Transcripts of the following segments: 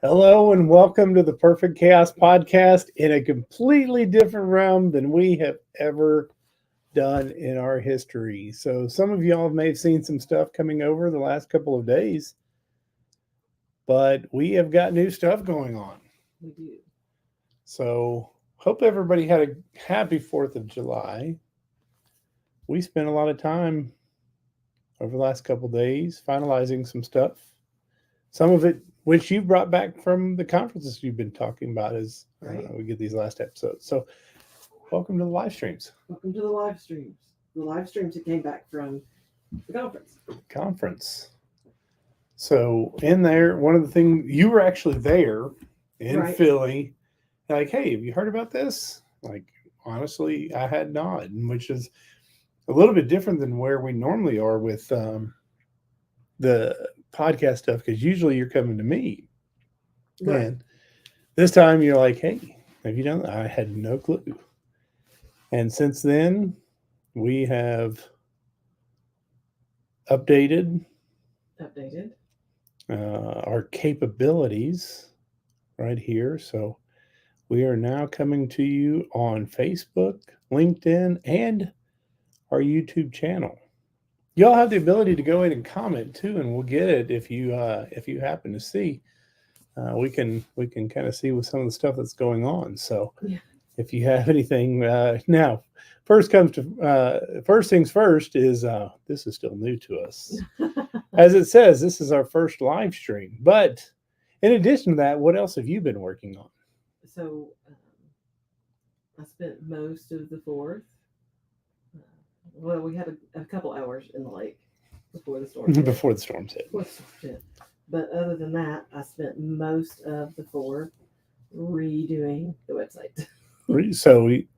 Hello and welcome to the Perfect Chaos Podcast in a completely different realm than we have ever done in our history. So, some of y'all may have seen some stuff coming over the last couple of days, but we have got new stuff going on. We do. So, hope everybody had a happy 4th of July. We spent a lot of time over the last couple of days finalizing some stuff. Some of it, which you brought back from the conferences you've been talking about, as Right. we get these last episodes. So, welcome to the live streams. Welcome to the live streams. The live streams that came back from the Conference. So, in there, one of the things you were actually there in Right. Philly, like, hey, have you heard about this? Like, honestly, I had not, which is a little bit different than where we normally are with the podcast stuff, because usually you're coming to me. Right. And this time you're like, hey, have you done that? I had no clue. And since then, we have updated our capabilities right here. So we are now coming to you on Facebook, LinkedIn, and our YouTube channel. Y'all have the ability to go in and comment too, and we'll get it if you happen to see. We can kind of see with some of the stuff that's going on. So Yeah. if you have anything now, first things first is this is still new to us. As it says, this is our first live stream. But in addition to that, what else have you been working on? So I spent most of the 4th. Well, we had a couple hours in the lake before the storm hit. Before the storms hit. Before the storm hit. But other than that, I spent most of the 4th redoing the website. So we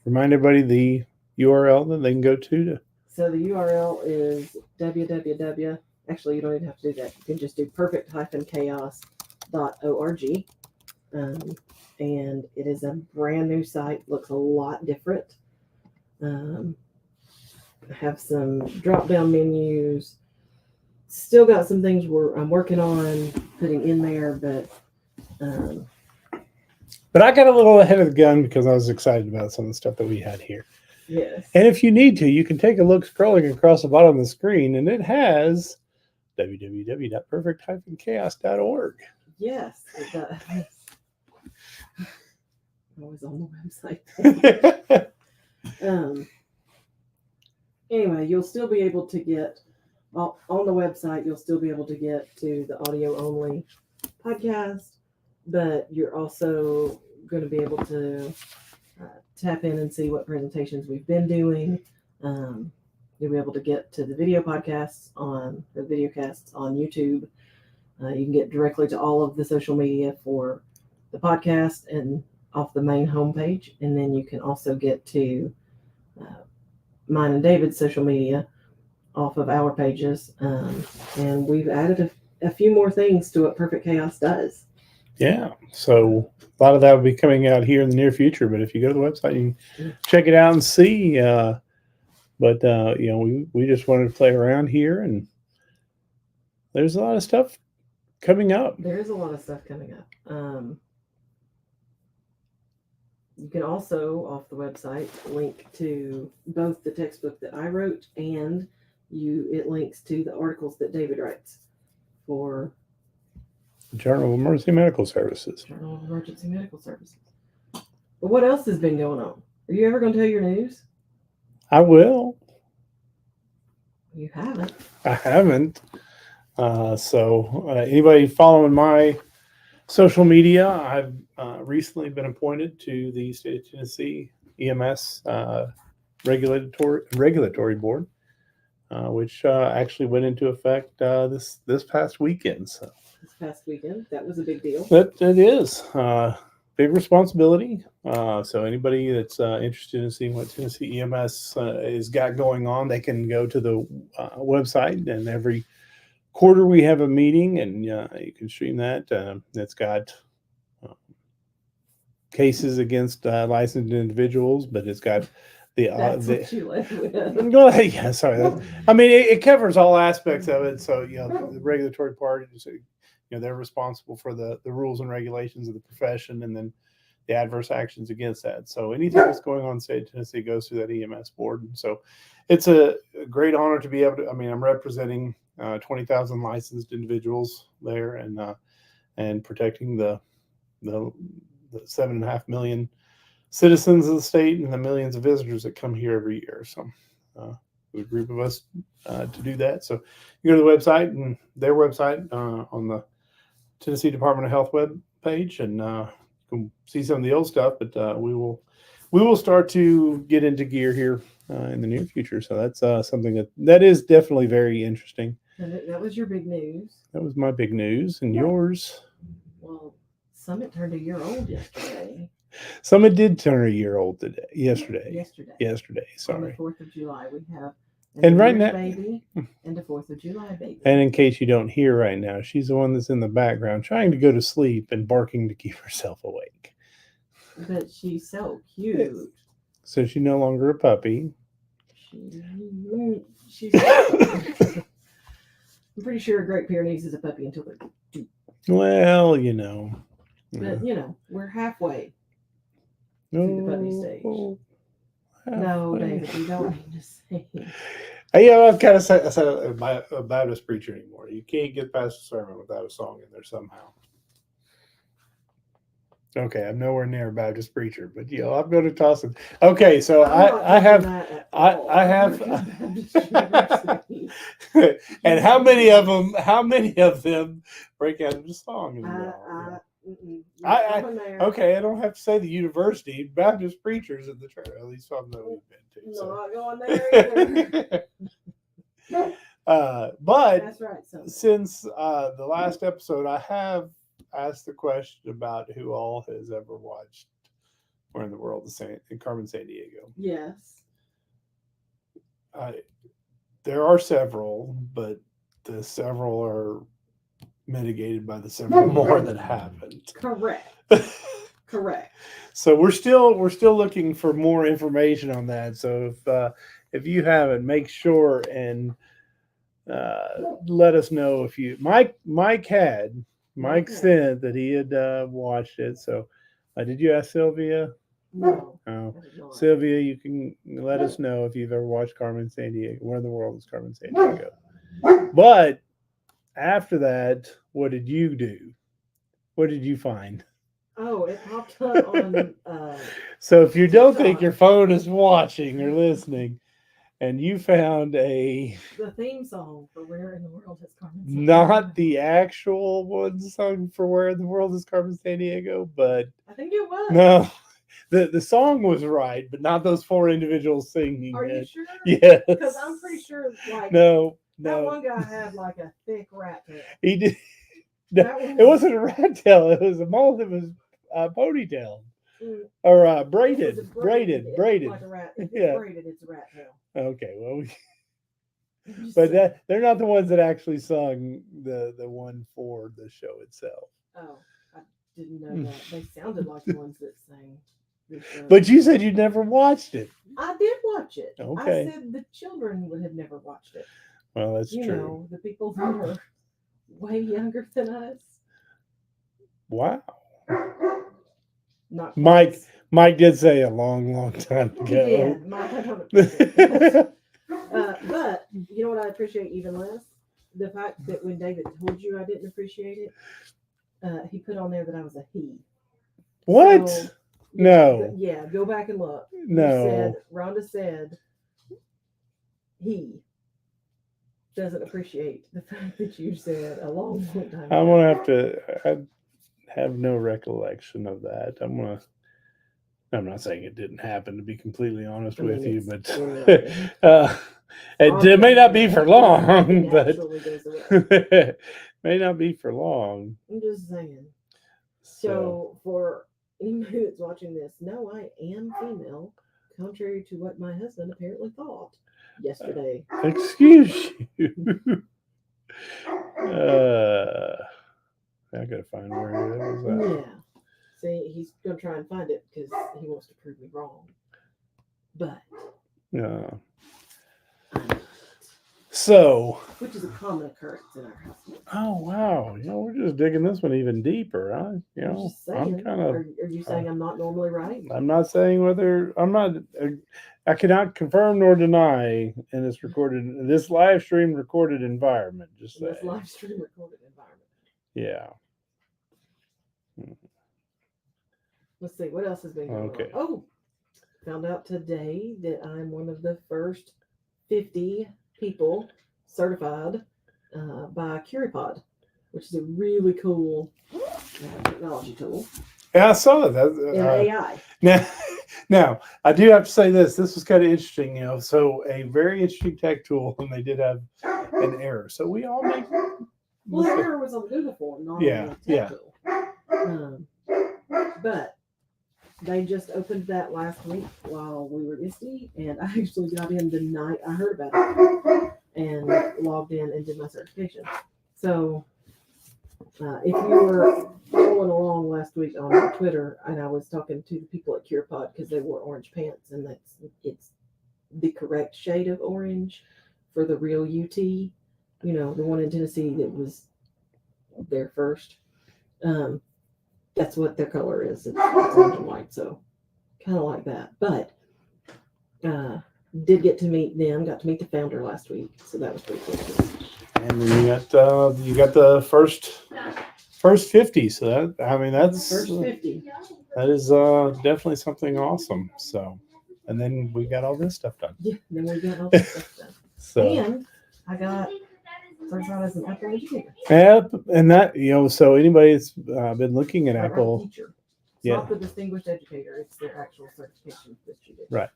remind everybody the URL that they can go to. So the URL is www. Actually, you don't even have to do that. You can just do perfect-chaos.org. And it is a brand new site. Looks a lot different. Have some drop-down menus. Still got some things I'm working on putting in there, but I got a little ahead of the gun because I was excited about some of the stuff that we had here. Yes. And if you need to, you can take a look scrolling across the bottom of the screen, and it has www.perfect-chaos.org. Yes, it does. I was on the website. Anyway, you'll still be able to get on the website. You'll still be able to get to the audio only podcast, but you're also going to be able to tap in and see what presentations we've been doing. You'll be able to get to the video podcasts on the videocasts on YouTube. You can get directly to all of the social media for the podcast and off the main homepage, and then you can also get to mine and David's social media off of our pages. And we've added a few more things to what Perfect Chaos does. Yeah, so a lot of that will be coming out here in the near future. But if you go to the website, you can check it out and see. But we just wanted to play around here, and there's a lot of stuff coming up. There is a lot of stuff coming up. You can also, off the website, link to both the textbook that I wrote and it links to the articles that David writes for Journal of Emergency Medical Services. Journal of Emergency Medical Services. But what else has been going on? Are you ever going to tell your news? I will. You haven't. I haven't. So anybody following my social media, I've recently been appointed to the State of Tennessee EMS regulatory board, which actually went into effect this past weekend. So this past weekend, that was a big deal. It is big responsibility. So anybody that's interested in seeing what Tennessee EMS has got going on, they can go to the website, and every quarter we have a meeting, and you can stream that. It's got cases against licensed individuals, but it's got That's the what you led with. go ahead. Yeah, sorry. I mean, it covers all aspects of it. So the regulatory part, so, they're responsible for the rules and regulations of the profession, and then the adverse actions against that. So anything that's going on in the state of Tennessee goes through that EMS board. And so it's a great honor to be able to. I mean, I'm representing 20,000 licensed individuals there, and protecting the 7.5 million citizens of the state and the millions of visitors that come here every year. So, a group of us to do that. So, you go to the website and their website on the Tennessee Department of Health web page, and you can see some of the old stuff. But we will start to get into gear here in the near future. So that's something that is definitely very interesting. And that was your big news. That was my big news, and yours. Well, Summit turned a year old yesterday. Summit did turn a year old yesterday. Yesterday. Yesterday. On the Sorry. 4th of July, we have And New right Year's now, baby and a 4th of July baby. and in case you don't hear right now, she's the one that's in the background trying to go to sleep and barking to keep herself awake. But she's so cute. So she's no longer a puppy. She's I'm pretty sure a Great Pyrenees is a puppy until they're 2. Well, But, we're halfway through the puppy stage. No, David, you don't need to say it. I've kind of said a Baptist preacher anymore. You can't get past a sermon without a song in there somehow. Okay, I'm nowhere near a Baptist preacher, but I'm going to toss it. Okay, so I have, and how many of them break out into song? Okay, I don't have to say the university. Baptist preachers in the church, at least some that we've been to. So. Not going there either. But that's right. Since the last episode, I have asked the question about who all has ever watched Where in the World is Carmen Sandiego. Yes. There are several, but the several are mitigated by the several more that haven't. Correct. Correct. So we're still looking for more information on that. So if you haven't, make sure and let us know if you. Mike said that he had watched it. So did you ask Sylvia? No. Oh, Sylvia, you can let us know if you've ever watched Carmen Sandiego. Where in the World is Carmen Sandiego? But after that, what did you do? What did you find? Oh, it popped up on. So if you don't think your phone is watching or listening, and you found the theme song for Where in the World is Carmen Sandiego. Not the actual one sung for Where in the World is Carmen Sandiego, but I think it was. No. The song was right, but not those 4 individuals singing. Are you sure? Yes. Because I'm pretty sure No. That one guy had like a thick rat tail. He did. No, it wasn't a rat tail. It was a ponytail. Or braided. Like a rat. If it's braided, it's a rat tail. Okay, well, but they're not the ones that actually sung the one for the show itself. Oh, I didn't know that. They sounded like the ones that sang. But you said you never watched it. I did watch it. Okay. I said the children would have never watched it. Well, that's true. You know, the people who are way younger than us. Wow. Not Mike did say a long time ago. Yeah, Mike, I don't appreciate but you know what I appreciate even less? The fact that when David told you I didn't appreciate it, he put on there that I was a he. What? So, no. Yeah, go back and look. No. Rhonda said he doesn't appreciate the fact that you said a long time ago. I'm going to have to... I have no recollection of that. I'm not saying it didn't happen, to be completely honest with you, but it may not be for long, but may not be for long. I'm just saying. So for anybody that's watching this, no, I am female, contrary to what my husband apparently thought yesterday. Excuse you. I gotta find where it was. Yeah. See, he's gonna try and find it because he wants to prove me wrong. but Yeah. I'm not. So, Which is a common occurrence in our house. oh wow, we're just digging this one even deeper. I'm just I'm saying. kind of. Are you saying I'm not normally right? I'm not saying whether I'm not. I cannot confirm nor deny in this live stream recorded environment. Just In this say, live stream recorded environment. yeah. Let's see what else has been going Okay. on. Oh, found out today that I'm one of the first 50 people certified by CuriPod, which is a really cool technology tool. Yeah, I saw that. In AI. Now, I do have to say this. This was kind of interesting, So a very interesting tech tool, and they did have an error. So we all make. Well, the error was on the Google form, not on the tech tool. But they just opened that last week while we were ISTE, and I actually got in the night I heard about it and logged in and did my certification. So if you were following along last week on Twitter, and I was talking to the people at CurePod because they wore orange pants, and it's the correct shade of orange for the real UT, the one in Tennessee that was there first. That's what their color is. It's orange and white, so kind of like that. But did get to meet them. Got to meet the founder last week, so that was pretty cool. And then you got the first 50. So that's First 50. That is definitely something awesome. So, and then we got all this stuff done. Yeah, then we got all this stuff done. So, and I got certified as an Apple educator. Yep, and that so anybody that's been looking at Apple, teacher. It's not the distinguished educator; it's their actual certification that you did. Right.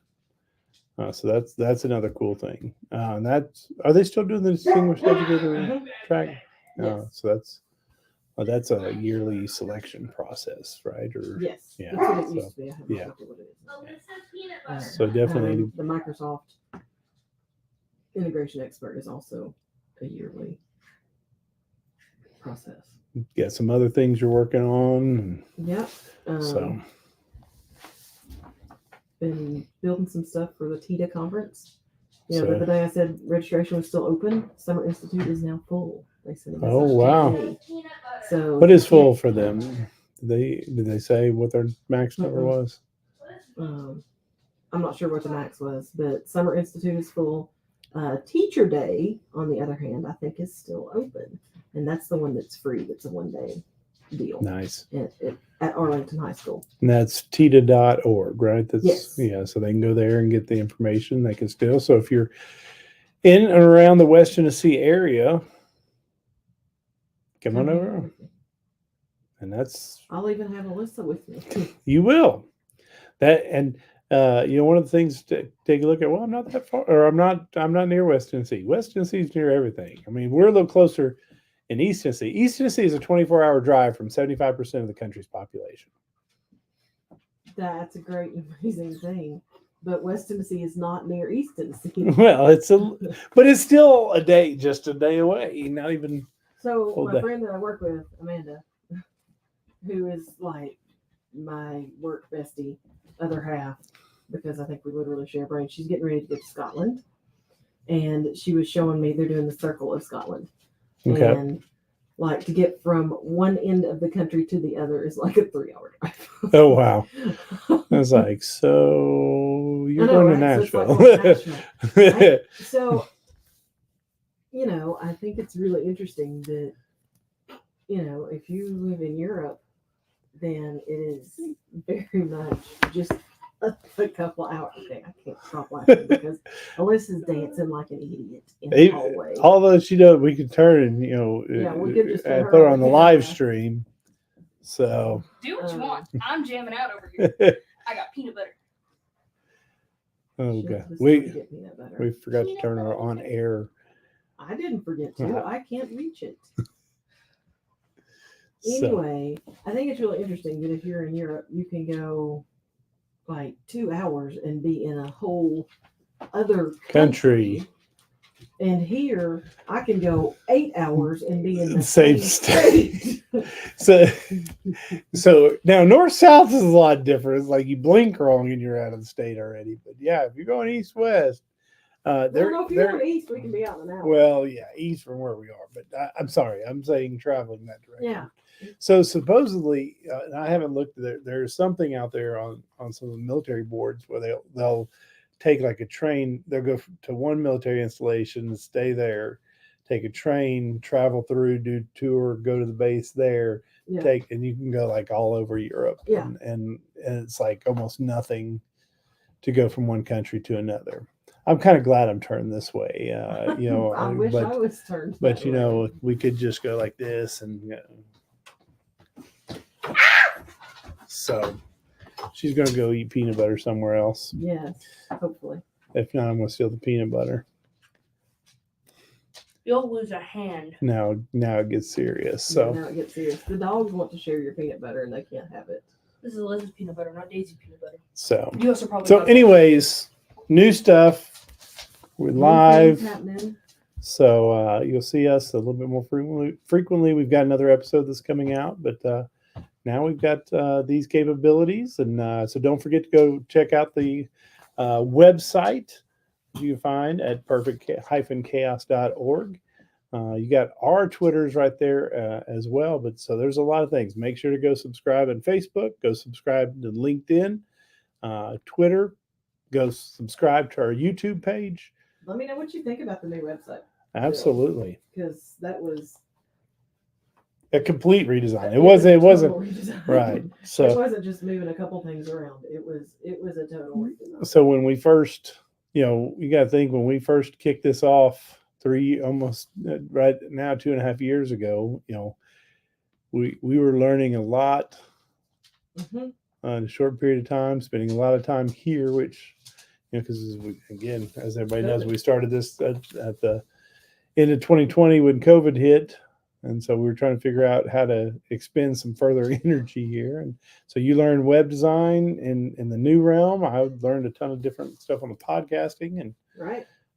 So that's another cool thing. And are they still doing the distinguished educator track? Yes. So that's a yearly selection process, right? Or yes, yeah. That's what it used to be. I have yeah. no idea what it is. So definitely the Microsoft integration expert is also a yearly process. Got some other things you're working on. Yep. So been building some stuff for the TIDA conference. The other day I said registration was still open. Summer Institute is now full. They said. Oh wow! Today. So what is full for them? Did they say what their max number was? I'm not sure what the max was, but Summer Institute is full. Teacher Day, on the other hand, I think is still open, and that's the one that's free. That's a one-day deal. Nice. At Arlington High School. And that's tida.org, right? That's yes. Yeah, so they can go there and get the information. They can still. So if you're in and around the West Tennessee area, come on over. And I'll even have Alyssa with me. You will. One of the things to take a look at. Well, I'm not that far, or I'm not near West Tennessee. West Tennessee is near everything. I mean, we're a little closer in East Tennessee. East Tennessee is a 24-hour drive from 75% of the country's population. That's a great, amazing thing. But West Tennessee is not near East Tennessee. Well, but it's still just a day away. Not even. So my friend that I work with, Amanda, who is like my work bestie, other half, because I think we literally share brains. She's getting ready to go to Scotland, and she was showing me they're doing the Circle of Scotland. Okay. And like to get from one end of the country to the other is like a 3-hour drive. Oh wow! I was like, so you're going to Nashville? Right? So, I think it's really interesting that if you live in Europe, then it is very much just a couple hours. Okay, I can't stop laughing because Alyssa's dancing like an idiot in the hallway. Although she does, we could turn and we could just put her on the live stream. So do what you want. I'm jamming out over here. I got peanut butter. Oh god, we forgot to turn her on air. I didn't forget to. I can't reach it. Anyway, I think it's really interesting that if you're in Europe, you can go like 2 hours and be in a whole other country And here, I can go 8 hours and be in the Same same state. state. So now north south is a lot different. It's like you blink wrong and you're out of the state already. But yeah, if you're going east west, Well, no, if you're going east, we can be out in an hour. well, yeah, east from where we are. But I'm sorry, I'm saying traveling that direction. Yeah. So supposedly, and I haven't looked at it. There's something out there on some of the military boards where they'll take like a train. They'll go to one military installation, stay there, take a train, travel through, do tour, go to the base there, Yeah. and you can go like all over Europe. Yeah. And it's like almost nothing to go from one country to another. I'm kind of glad I'm turned this way. I wish I was turned. But that you way. know, we could just go like this and. So she's going to go eat peanut butter somewhere else. Yes, hopefully. If not, I'm going to steal the peanut butter. You'll lose a hand. Now it gets serious. Yeah, So now it gets serious. The dogs want to share your peanut butter and they can't have it. This is Liz's peanut butter, not Daisy's peanut butter. so You also probably. so anyways, new stuff. We're New live. things happening. So you'll see us a little bit more frequently. We've got another episode that's coming out, but now we've got these capabilities. And so don't forget to go check out the website you can find at perfect-chaos.org. You got our Twitters right there as well. But so there's a lot of things. Make sure to go subscribe on Facebook, go subscribe to LinkedIn, Twitter, go subscribe to our YouTube page. Let me know what you think about the new website. Absolutely. Because that was A complete redesign. It a wasn't total redesign. right. It So wasn't just moving a couple things around. It was a total redesign. so when we first, you got to think when we first kicked this off almost right now 2.5 years ago, we were learning a lot Mm-hmm. in a short period of time, spending a lot of time here, which because again, as everybody knows, we started this at the end of 2020 when COVID hit. And so we were trying to figure out how to expend some further energy here. And so you learned web design in the new realm. I learned a ton of different stuff on the podcasting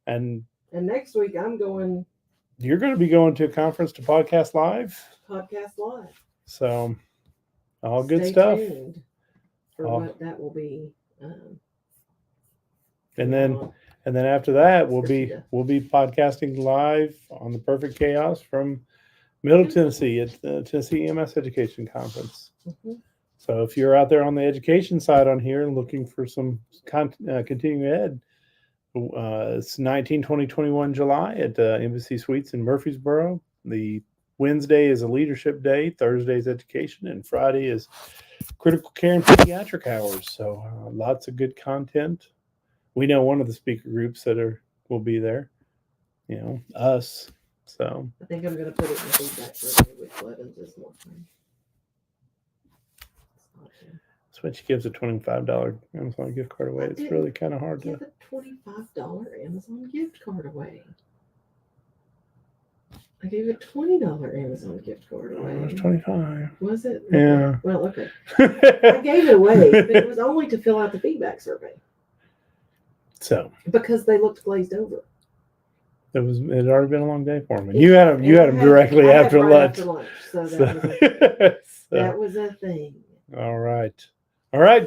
and next week I'm going you're going to be going to a conference to podcast live. So all good stay stuff. tuned for what that will be. And then after that we'll be podcasting live on the Perfect Chaos from Middle Tennessee at the Tennessee EMS Education Conference. Mm-hmm. So if you're out there on the education side on here and looking for some continuing ed, it's 19, 20, 21 July at Embassy Suites in Murfreesboro. The Wednesday is a leadership day, Thursday is education, and Friday is critical care and pediatric hours. So lots of good content. We know one of the speaker groups that will be there, us. So I think I'm going to put it in the feedback survey with Clevens this morning. that's when she gives a $25 Amazon gift card away. It's really kind of hard to give a $25 Amazon gift card away. I gave a $20 Amazon gift card away. It was 25. Was it? Yeah. Well, okay. I gave it away, but it was only to fill out the feedback survey. So because they looked glazed over. It had already been a long day for me. You had them directly after lunch. So that was a thing. All right.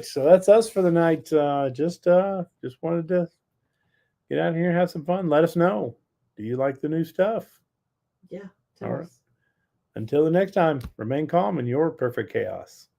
So that's us for the night. Just wanted to get out here and have some fun. Let us know. Do you like the new stuff? Yeah. All right. Until the next time, remain calm in your perfect chaos.